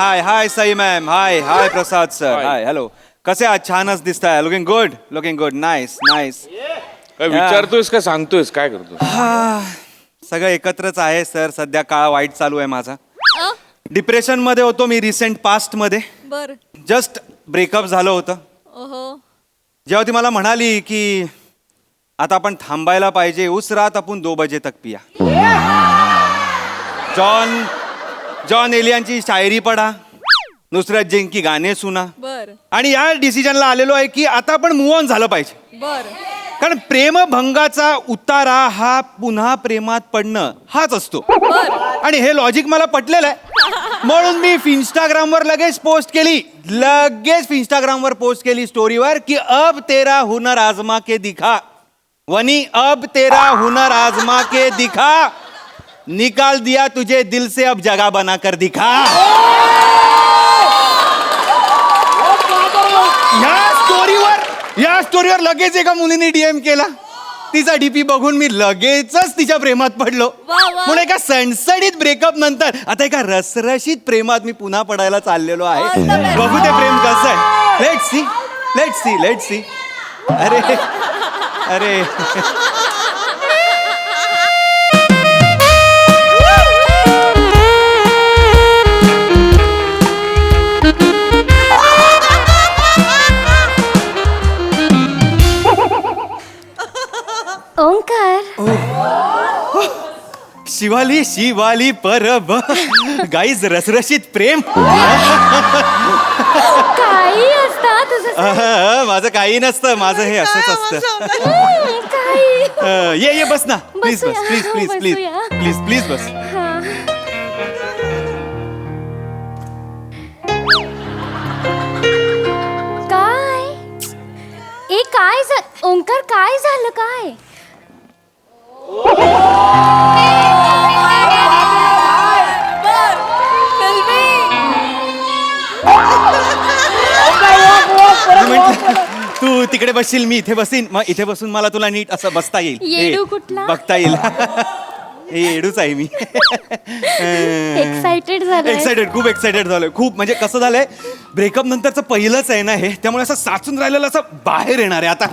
हाय हाय Sai ma'am, हाय हाय प्रसाद sir, hi hello. कसे आहात? छानच दिसताय. Looking good, nice nice. काय विचारतोयस का सांगतोयस काय करतो? सगळं एकत्रच आहे सर. सध्या काळ वाईट चालू आहे माझा. डिप्रेशन मध्ये होतो मी रिसेंट पास्ट मध्ये. बर. जस्ट ब्रेकअप झालं होतं. ओहो. जेव्हा ती मला म्हणाली की आता आपण थांबायला पाहिजे, उस रात आपण 2 बजे तक पिया. जॉन एलियांची शायरी पडा, नुसरत जैन की गाणे सुना. बर आणि या डिसिजनला आलेलो आहे की आता आपण मूव ऑन झालं पाहिजे. बर. कारण प्रेमभंगाचा उतारा हा पुन्हा प्रेमात पडणं हाच असतो. आणि हे लॉजिक मला पटलेलं आहे. म्हणून मी इंस्टाग्रामवर लगेच पोस्ट केली स्टोरीवर की अब तेरा हुनर आजमा के दिखा वनी, अब तेरा हुनर आजमा के दिखा, निकाल दिया तुझे दिल से अब जगह बना कर दिखा. या स्टोरीवर लगेच एका मुलीने डीएम केला. तिचा डीपी बघून मी लगेचच तिच्या प्रेमात पडलो. म्हणून एका सणसणीत ब्रेकअप नंतर आता एका रसरशीत प्रेमात मी पुन्हा पडायला चाललेलो आहे. बघू ते प्रेम कसं आहे. Let's see. अरे ओंकार. शिवाली परब गाईज रसरशीत प्रेम. काही असता तुझं. माझं काही नसतं, माझं हे असंच असतं. काही. ये बस ना प्लीज बस. बसूया. प्लीज बस. काय ओंकार, काय झालं काय? तू तिकडे बसशील, मी इथे बसीन. मग इथे बसून मला तुला नीट असं बसता येईल. येडू कुठला? बघता येईल. हे येडूच आहे मी. खूप एक्साइटेड झालोय. खूप म्हणजे कसं झालंय, ब्रेकअप नंतरचं पहिलंच आहे ना हे, त्यामुळे असं साचून राहिलेलं असं बाहेर येणार आहे आता.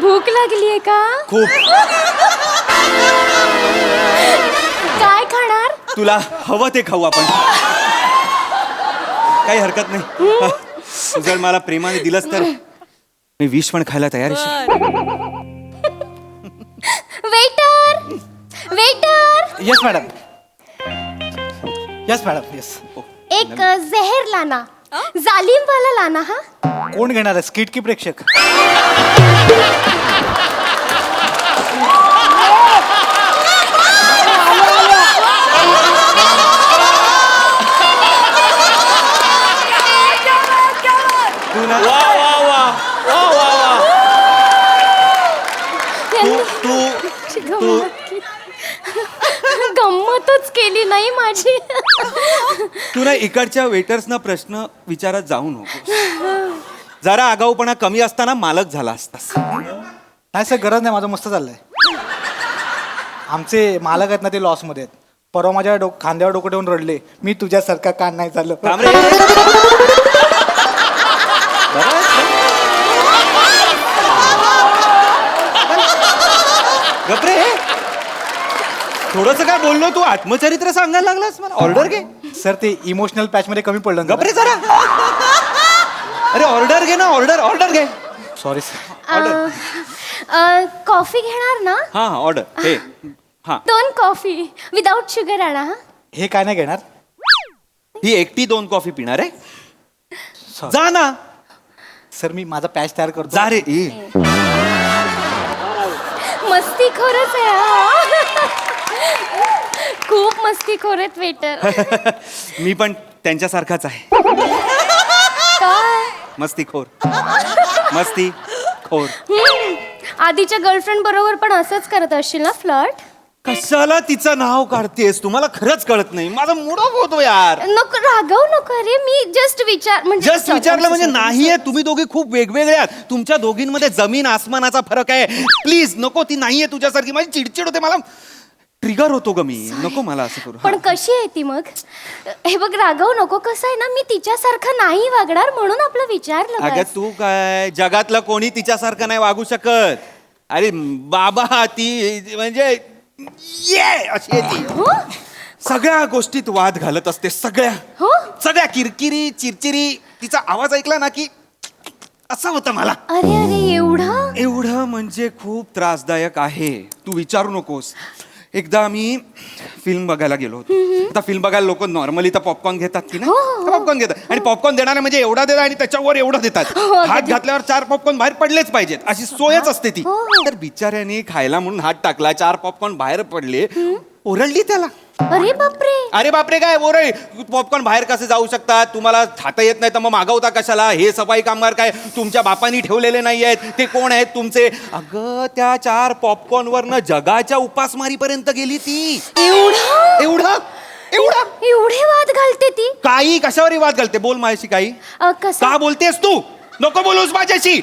भूक लागलीये का? खूप. काय खाणार? तुला हवं ते खाऊ आपण, काही हरकत नाही. तू जर मला प्रेमाने दिलंस तर मी विष पण खायला तयार आहे. वेटर. Yes madam. येस. एक जहर लाना, जालिम वाला लाना. हा, कोण घेणार आहे, स्किट की प्रेक्षक? गंमतच केली नाही माझी. तू ना इकडच्या वेटर्सना प्रश्न विचारत जाऊ नको. जरा आगाऊपणा कमी असताना मालक झाला असतास. नाही सर, गरज नाही, माझं मस्त चाललंय. आमचे मालक आहेत ना, ते लॉसमध्ये आहेत. परवा माझ्या खांद्यावर डोकं ठेवून रडले, मी तुझ्यासारखा कान नाही झालं. गपरे, थोडस काय बोललो तू, आत्मचरित्र सांगायला लागलास मला. ऑर्डर घे सर, ते इमोशनल पॅच मध्ये कमी पडलं. गपरे जरा. अरे ऑर्डर घे ना, ऑर्डर घे. Sorry sir. कॉफी घेणार ना? हा ऑर्डर. हे हा, 2 कॉफी विदाउट शुगर आणा. हा, हे काय नाही घेणार. ही एकटी 2 कॉफी पिणार आहे. जा ना. सर, मी माझा पॅच तयार करतो. जा रे. मस्ती खरंच आहे हा. खूप मस्ती खोरेत वेटर. मी पण त्यांच्यासारखाच आहे. काय? मस्तीखोर. आधीच्या गर्लफ्रेंड बरोबर पण असंच करत असशील ना फ्लर्ट? कशाला तिचं नाव काढतेस? तुम्हाला खरंच कळत नाही, माझा मूड ऑफ होतो यार. नको रागव नको रे. मी जस्ट विचारलं म्हणजे नाहीये. तुम्ही दोघी खूप वेगवेगळे आहात. तुमच्या दोघींमध्ये जमीन आसमानाचा फरक आहे. प्लीज नको, ती नाहीये तुझ्यासारखी. माझी चिडचिड होते. मला ट्रिगर होतो ग मी. नको मला असं करू. पण कशी आहे ती मग? हे बघ राघव नको, कसं आहे ना मी तिच्यासारखं नाही वागणार म्हणून आपलं विचारलं अगं बस. तू काय, जगातलं कोणी तिच्यासारखं नाही वागू शकत. अरे बाबा ती म्हणजे ये अशी आहे ती. हो सगळ्या गोष्टीत वाद घालत असते. हो सगळ्या किरकिरी चिरचिरी. तिचा आवाज ऐकला ना की असं होतं मला. अरे अरे एवढं एवढं म्हणजे खूप त्रासदायक आहे. तू विचारू नकोस. एकदा मी फिल्म बघायला गेलो होतो. आता फिल्म बघायला लोक नॉर्मली तर पॉपकॉर्न घेतात की नाही? हो, हो. पॉपकॉर्न घेतात आणि पॉपकॉर्न देणारे म्हणजे एवढा देतात आणि त्याच्यावर एवढं देतात. हो, हात घातल्यावर 4 पॉपकॉर्न बाहेर पडलेच पाहिजेत अशी सोयच असते ती. हो, हो. तर बिचाऱ्याने खायला म्हणून हात टाकला, 4 पॉपकॉर्न बाहेर पडले. ओरडली त्याला. अरे बापरे. अरे बापरे काय ओरड. पॉपकॉर्न बाहेर कसे जाऊ शकतात? तुम्हाला खाता येत नाही तर मग मागवता कशाला? हे सफाई कामगार काय तुमच्या बापानी ठेवलेले नाही आहेत? ते कोण आहेत तुमचे? अगं त्या 4 पॉपकॉर्न वरनं जगाच्या उपासमारीपर्यंत गेली ती. एवढं एवढा एवढा एवढे वाद घालते ती? काही कशावरही वाद घालते. बोल माझ्याशी काही. कसं का बोलतेस तू? नको बोलूस माझ्याशी.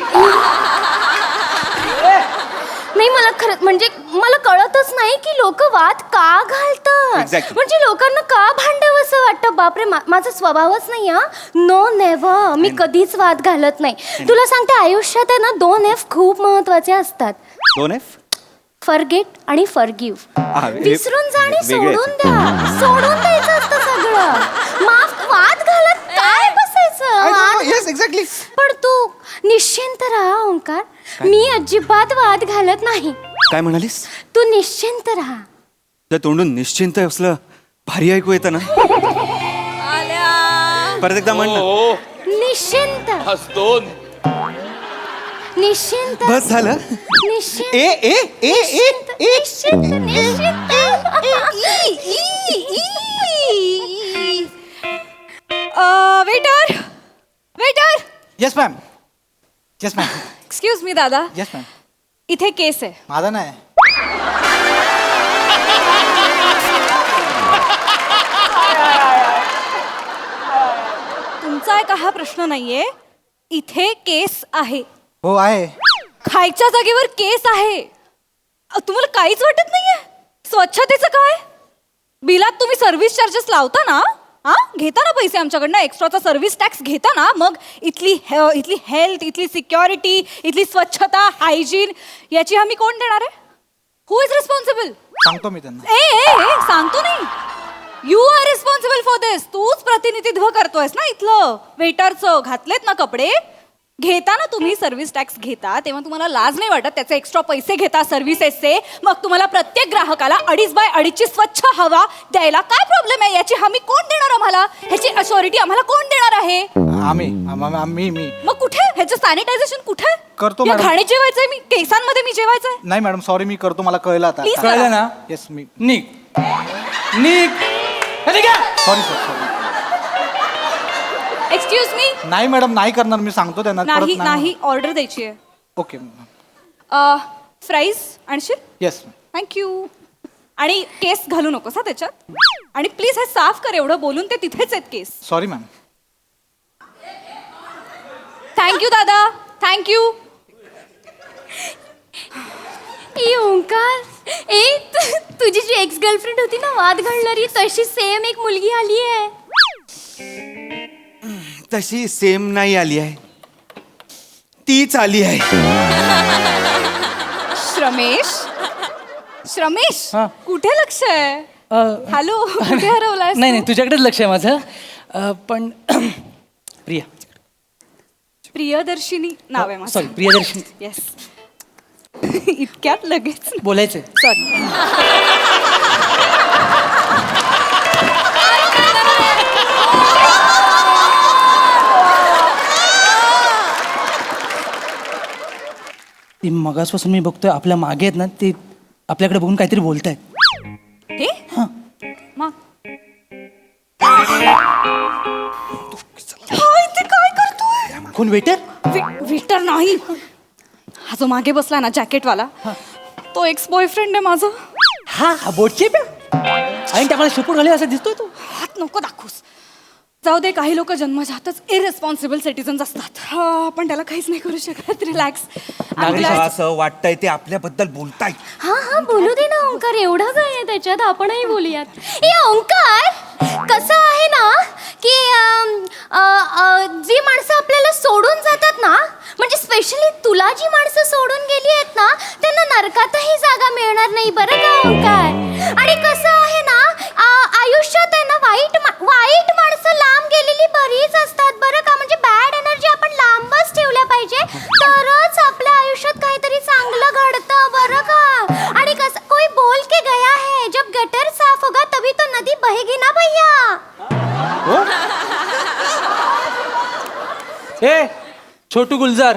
नाही मला खरं म्हणजे मला कळतच नाही की लोक वाद का घालतात. Exactly. म्हणजे लोकांना का भांडावं असं वाटतं. बापरे माझा स्वभावच नाही हा. No never. मी कधीच वाद घालत नाही. तुला सांगते आयुष्यात आहे ना 2 F खूप महत्वाचे असतात. 2 F? फॉरगेट आणि फॉरगिव्ह. हे विसरून जा आणि वेगळे सोडून द्या. सोडून द्यायचं असतं सगळं. माफ वाद घालत काय बसायचं. Yes exactly. पण तू निश्चिंत राहा ओंकार. मी अजिबात वाद घालत नाही. काय म्हणालीस? तू निश्चिंत राहा. त्या तोंडून निश्चिंत असलं भारी ऐकू येतं ना. परत एकदा म्हण ना. हो निश्चिंत हसतो. निश्चिंत बस झालं. निश्चिंत ए ए ए ए ए निश्चिंत निश्चिंत. Waiter waiter yes ma'am. Yes ma'am. Excuse me दादा, येस मॅम. इथे केस आहे. माझा नाही. तुमचा आहे का हा प्रश्न नाहीये. इथे केस आहे. हो आहे. खायच्या जागेवर केस आहे. तुम्हाला काहीच वाटत नाहीये? स्वच्छतेचं काय? बिलात तुम्ही सर्व्हिस चार्जेस लावता ना? हा घेता ना पैसे आमच्याकडनं, एक्स्ट्राचा सर्व्हिस टॅक्स घेता ना? मग इथली हेल्थ, इथली सिक्युरिटी, इथली स्वच्छता, हायजीन याची हमी कोण देणार आहे? हु इज रिस्पॉन्सिबल? सांगतो मी त्यांना. ए सांगतो नाही. यू आर रिस्पॉन्सिबल फॉर दिस. तूच प्रतिनिधित्व करतोयस ना इथलं वेटरचं. घातलेत ना कपडे. घेता ना तुम्ही सर्व्हिस टॅक्स घेता तेव्हा तुम्हाला लाज नाही वाटत? त्याचे एक्स्ट्रा पैसे घेता सर्व्हिसेसचे. मग तुम्हाला प्रत्येक ग्राहकाला 2.5 ची स्वच्छ हवा द्यायला काय प्रॉब्लेम आहे? याची हमी कोण देणार आम्हाला? ह्याची अश्युरिटी आम्हाला कोण देणार आहे? मी मग कुठे ह्याचं सॅनिटायझेशन कुठे? करतो या मॅडम. घाणी जेवायचंय मी केसांमध्ये मी जेवायचंय. नाही मॅडम सॉरी मी करतो. मला कळलं आता. Please कळलं ना? येस मी. निघ निघ. अरे का? Sorry sir sorry. Excuse me. नाही मॅडम नाही करणार. मी सांगतो त्यांना. नाही नाही ऑर्डर द्यायची आहे. ओके. फ्राईज आणशील? येस. थँक्यू. आणि केस घालू नकोस हा त्याच्यात. आणि प्लीज हे साफ कर. एवढं बोलून ते तिथेच आहेत केस. Sorry ma'am. थँक्यू दादा. थँक्यू. ए ओंकार. तुझी जी एक्स गर्लफ्रेंड होती ना वाद घालणारी, तशी सेम एक मुलगी आली आहे. तशी सेम नाही आली आहे. तीच आली आहे. श्रमेश हा. कुठे लक्ष आहे? हॅलो कुठे हरवलाय? नाही नाही तुझ्याकडेच लक्ष आहे माझं. पण प्रिया प्रियदर्शिनी नाव आहे माझं. Sorry Priyadarshini yes. इतक्यात लगेच बोलायचंय. सॉरी. ती मगासपासून मी बघतोय आपल्या मागे आहेत ना, ते आपल्याकडे बघून काहीतरी बोलतायत. हे हा. मग इथे काय करतोय? कोण वेटर? वेटर नाही. हा जो मागे बसला ना जॅकेटवाला, तो एक्स बॉयफ्रेंड आहे माझा. हा बोटचे प्या आणि त्या मला शिपूट घाले असं दिसतोय तो. हात नको दाखवूस. जाऊ दे, काही लोक जन्मजातच इरेस्पॉन्सिबल सिटीजन्स असतात. पण त्याला काहीच नाही करू शकत. रिलॅक्स. असं वाटतंय ते आपल्याबद्दल बोलताय. हा बोलू दे ना ओंकार, एवढं काय आहे त्याच्यात, आपणही बोलूयात. ए ओंकार, कसं आहे ना की जी माणसं आपल्याला सोडून जातात ना, म्हणजे स्पेशली तुला जी माणसं सोडून गेली आहेत ना, त्यांना नरकातही जागा मिळणार नाही बरं का ओंकार. आणि कसं आहे ना, आयुष्यात आहे ना वाईट माणसं लांब गेलेली बरीच असतात बरं का. म्हणजे बॅड एनर्जी आपण लांबच ठेवल्या पाहिजे, तरच आपल्या आयुष्यात काहीतरी चांगलं घडतं बरं का. आणि कसं कोई बोल के गया है, जब गटर साफ होगा तभी तो नदी बहेगी ना भैया. ए छोटू गुलजार,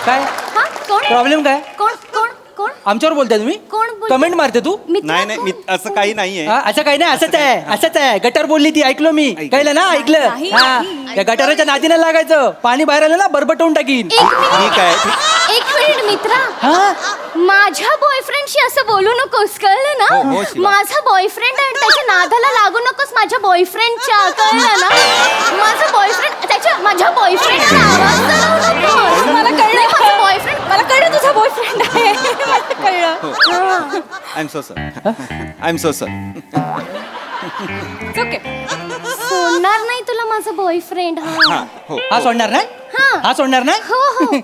काय हा कोण प्रॉब्लेम काय? कोण कोण कोण आमच्यावर बोलताय तुम्ही? कोण बोलतंय? कमेंट मारते तू? मित्र नाही नाही कोण? असं काही नाहीये. हा, असं काही नाही, असंच आहे. गटर बोलली ती, ऐकलो मी. कळलं ना, ऐकलं. नाही, हा, नाही. त्या गटाराच्या नादीला लागायचं. पाणी बाहेर आलं ना, बरबटवून टाकीन. ठीक आहे. एक मिनिट मित्रा, हा, माझ्या बॉयफ्रेंडशी असं बोलू नकोस, कळलं हो, ना. हो, शिवा. माझा बॉयफ्रेंड आहे, त्याच्या नादाला लागू नकोस माझ्या बॉयफ्रेंडच्या, कळलं ना. माझ्या बॉयफ्रेंडचा आवाज चढवू नकोस. मला कळलं. माझा बॉयफ्रेंड, मला कळलं तुझा बॉयफ्रेंड आहे. मला कळलं. I am so sir. Okay. सोडणार नाही तुला माझा बॉयफ्रेंड. हा हो. हा सोडणार नाही. हा. हा सोडणार नाही. हो हो.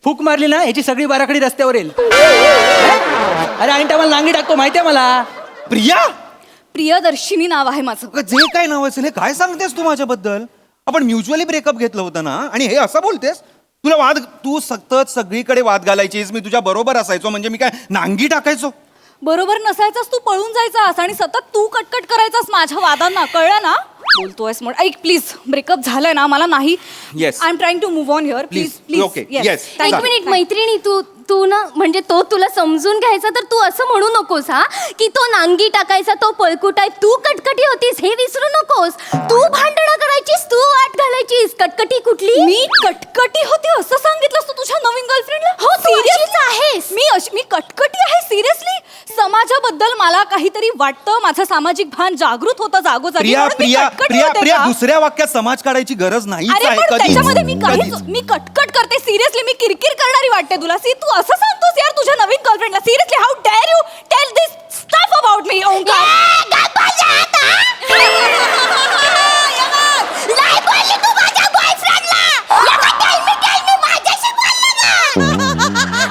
फूक मारली ना, याची सगळी बाराखडी रस्त्यावर येईल. अरे आणि टायमाला नांगी टाकतो, माहितीये मला. प्रिया, प्रियदर्शिनी नाव आहे माझं. अगं, जे काय नाव असेल हे काय सांगतेस तू माझ्याबद्दल? आपण म्युच्युअली ब्रेकअप घेतलं होतं ना, आणि हे असं बोलतेस? तू सतत सगळीकडे वाद घालायचीस, मी तुझ्या बरोबर असायचो, म्हणजे मी काय नांगी टाकायचो? बरोबर नसायचास, तू पळून जायचास आणि सतत तू कटकट करायचास माझ्या वादांना, कळलं ना. बोलतोयस म्हणून ऐक प्लीज, ब्रेकअप झालंय ना, मला नाही. Yes. I am trying to move on here. Please Please. Please. Okay. Yes. एक मिनिट मैत्रिणी, तू ना म्हणजे तो तुला समजून घ्यायचा, तर तू असं म्हणू नकोस हा की तो नांगी टाकायचा, तो पळकुट आहे. तू कटकटी होतीस हे विसरू नकोस. तू भांडणं करायचीस, तू वाट घालायचीस. कटकटी कुठली? मी कटकटी होती असं सांगितलंस तू तुझ्या नवीन गर्लफ्रेंडला? हो, तू Seriously? अशीच आहेस. मी कटकटी आहे सिरियसली? समाजाबद्दल मला काहीतरी वाटतं, माझं सामाजिक भान जागृत होतं जागोजागी. प्रिया म्हणून मी प्रिया कटकटी प्रिया होते प्रिया का? दुसऱ्या वाक्यात समाज काढायची गरज नाही. अरे पण त्याच्यामध्ये मी मी कटकट करते सिरियसली. मी किरकिर करणारी वाटते तुला? सी तू असं सांगतोस यार तुझ्या नवीन गर्लफ्रेंडला? Seriously, how dare you tell this stuff about me Omkar? नाही बोलली तू माझ्या बॉयफ्रेंडला. टेल मी माझ्याशी बोलला ना.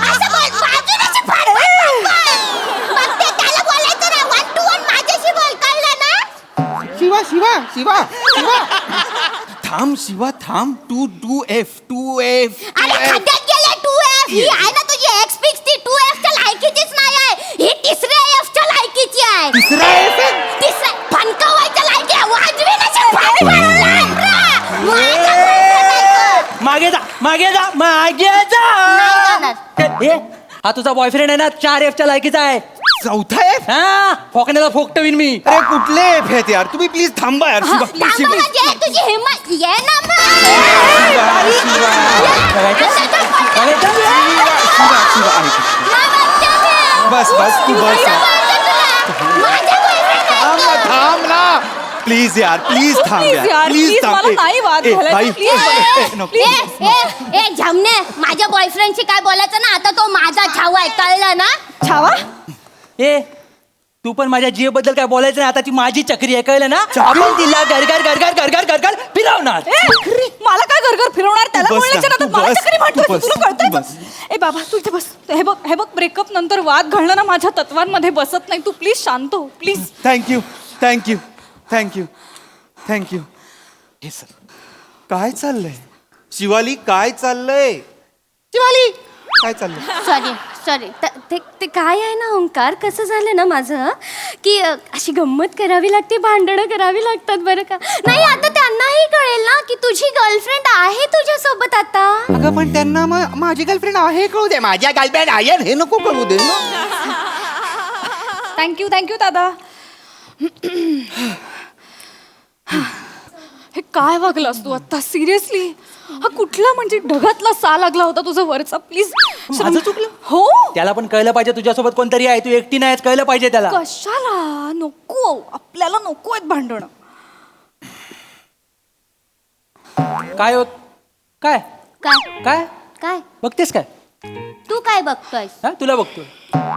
असं बोल, बाजूलाची फाड मग ते त्याला बोलायचं ना, 1 to 1 माझ्याशी बोल, कळलं ना. शिवा थांब शिवा थांब. 2F. अरे खड्ड्यात गेले 2F. ही आहे ना तुझी एक्स फिक्स, ती 2F च्या लायकीचीच नाही आहे. ही तिसऱ्या F च्या लायकीची आहे. तिसरा F आहे? तिसऱ्या फणकावायच्या लायकी आहे. वाजवी नशी मागे जा. ए, हा तुझा बॉयफ्रेंड आहे ना, 4F च्या लायकीचा आहे. चौथा F? हा, फोकण्याला फोकटवीन मी. अरे कुठले F आहेत यार? तुम्ही प्लीज थांबा यार. शिवा तुझी हिम्मत ये ना बस तू बस. थांब ना प्लीज यार, प्लीज थांब Please यार, please, मला नाही वाद घालायचा, please. नको. ए झमने, माझ्या बॉयफ्रेंडशी काय बोलायचं ना, आता तो माझा छावा आहे, कळलं ना. छावा? ए, तू पण माझ्या जीव बद्दल काय बोलायचं नाही. आता ती माझी चक्री आहे, कळलं ना. आपण तिला गरगर फिरवणार. मला काय घरघर फिरवणार? त्याला तू बस बोलण्याच्या ना, नादात तू मला बस, चक्री म्हणतोय. तू बस, तुला तू कळतंय? बस. ए बाबा तू इथे बस. हे बघ ब्रेकअप नंतर वाद घालणं ना माझ्या तत्वांमध्ये बसत नाही. तू प्लीज शांत हो, प्लीज. थँक्यू. हे सर काय चाललंय? शिवाली काय चाललंय? काय चाललंय? सॉरी ते काय आहे ना ओंकार, कसं झालं ना माझं की अशी गंमत करावी लागते, भांडणं करावी लागतात बरं का. नाही आता त्यांनाही कळेल ना की तुझी गर्लफ्रेंड आहे तुझ्या सोबत आता. अगं पण त्यांना माझी गर्लफ्रेंड आहे कळू दे. माझ्या गर्लफ्रेंड आहे हे नको कळू दे ना. थँक्यू दादा. हे काय वागलास तू आता सिरियसली? हा कुठला म्हणजे ढगातला सा लागला होता तुझा वरचा प्लीज. माझं चुकलं? हो. त्याला पण कळलं पाहिजे तुझ्यासोबत कोणतरी आहे, तू एकटी नाहीस, कळलं पाहिजे त्याला. कशाला नको, आपल्याला नको आहेत भांडण. काय होत काय काय काय काय बघतेस काय? तू काय बघतोयस? हा तुला बघतोय.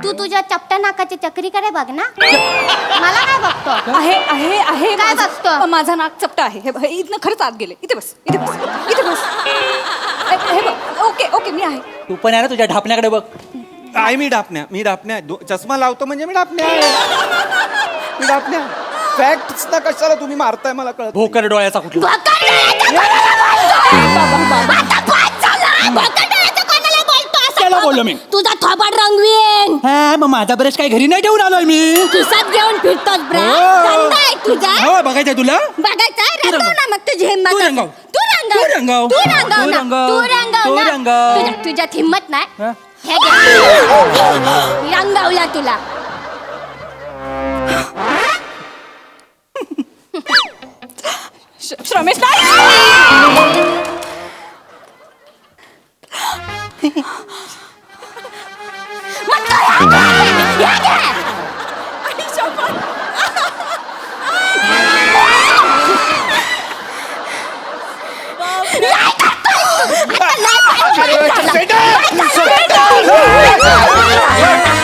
तू तुझ्या चपट्या नाकाची चक्री करे बघ ना. मला काय बघतो? आहे आहे आहे काय माझं- बघतो? माझा नाक चपटा आहे. हे बघ, हे इथनं खरंच आत गेले. इथे बस, इथे बस, इथे बस. हे बघ, ओके ओके मी आहे. तू पण आहे ना, तुझ्या ढापण्याकडे बघ. आहे मी डापण्या चष्मा लावतो म्हणजे मी डापण्या फॅक्ट्स ना कशाला तुम्ही मारताय मला कळत नाही. भोकर डोळ्याचा कुठला. त्याला बोललो मी. तुझा थोबाड रंगवीन. हा मग माझा ब्रश काय घरी नाही ठेवून आलोय मी. खिसात घेऊन फिरतोस ब्रा. हो. धंदा आहे तुझा. हो बघायचंय तुला. बघायचा तू रंगव ना मग तुझी हिंमत तू असेल. रंगव. तू रंगव. तू रंगव. तू रंगव तू ना. रंगव. तू रंगव तू ना. रंगव. तुझ्यात हिंमत नाही. हा? हे घे. रंगवला तुला. श्रमेश नाही.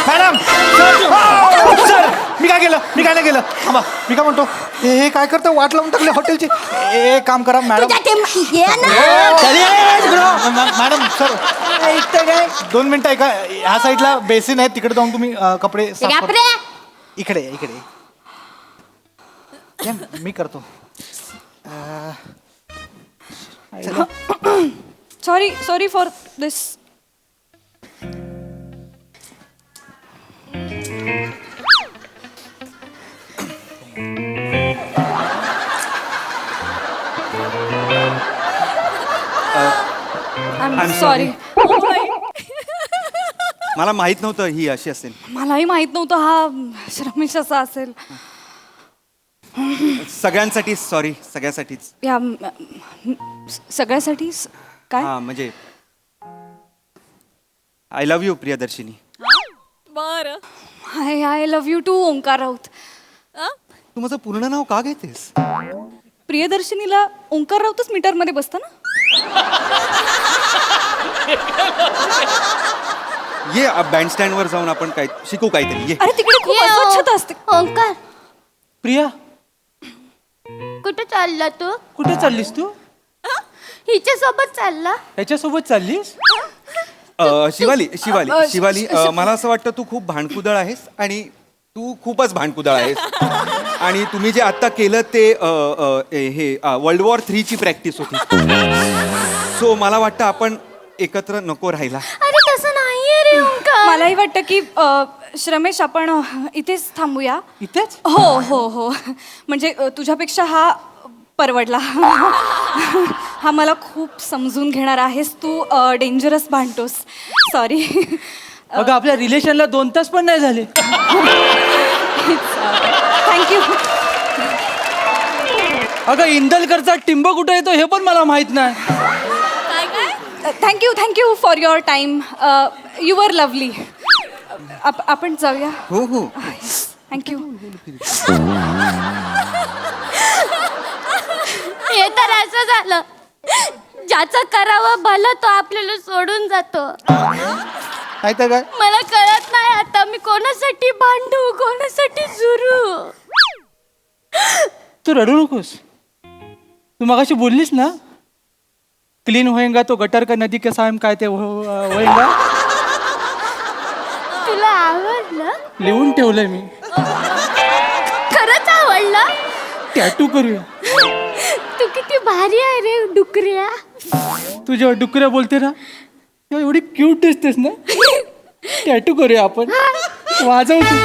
मॅडम सर मी काय केलं नाही केलं. थांबा मी काय म्हणतो हे काय करतं वाट लावून टाकले हॉटेलची. एक काम करा मॅडम. तुझ्या ये ना. मॅडम सर 2 मिनिटं ऐका. ह्या साईडला बेसिन आहे तिकडे जाऊन तुम्ही कपडे साफ करा. बापरे. इकडे या, मी करतो. Sorry for this. I'm sorry. मला माहित नव्हतं ही अशी असेल. मलाही माहित नव्हतं हा श्रमेश असा असेल. सगळ्यांसाठी सॉरी, सगळ्यासाठीच. या सगळ्यासाठी काय? हा म्हणजे आय लव्ह यू प्रियदर्शिनी. बर. I love you too Omkar Raut. तू माझं पूर्ण नाव का घेतेस? प्रियदर्शनीला ओंकार राऊतच मीटर मध्ये बसतं ना. ये बँड स्टँड वर जाऊन आपण काय शिकू काहीतरी. ये अरे तिकडे खूप ये, अस्वच्छता असते. ओंकार प्रिया कुठे चालला तू? कुठे चाललीस तू? हिच्या सोबत चालला. त्याच्यासोबत चाललीस? शिवाली मला असं वाटतं तू खूप भांडकुदळ आहेस आणि तू खूपच भांडकुदळ आहेस. आणि तुम्ही जे आता केलं ते हे वर्ल्ड वॉर 3 ची प्रॅक्टिस होती. सो मला वाटतं आपण एकत्र नको राहायला. अरे तसं नाहीये रे ओंकार. मलाही वाटतं की श्रमेश आपण इथेच थांबूया. इथेच? हो हो हो. म्हणजे तुझ्यापेक्षा हा परवडला. हा मला खूप समजून घेणार आहेस तू. डेंजरस भांडतोस. सॉरी. अगं आपल्या रिलेशनला 2 तास पण नाही झाले. थँक्यू. अगं इंदलकरचा टिंब कुठे येतो हे पण मला माहित नाही. Thank you for your time. You were lovely. आपण जाऊया. हो हो. थँक्यू. हे तर असं झालं ज्याचं करावं भलं तो आपल्याला सोडून जातो. नाही तर काय. मला कळत नाही आता मी कोणासाठी भांडू कोणासाठी झुरू. तू रडू नकोस. तू मगाशी बोललीस ना क्लीन होएगा तो गटर का नदी के सायम काय ते होएगा. तुला आवडलं? लिहून ठेवलंय मी. खरंच आवडलं? टॅटू करूया. तू किती भारी आहे रे डुकऱ्या. तू जेव्हा डुकऱ्या बोलते ना तेव्हा एवढी क्यूट दिसतेस ना. टॅटू करूया आपण. वाजव तू.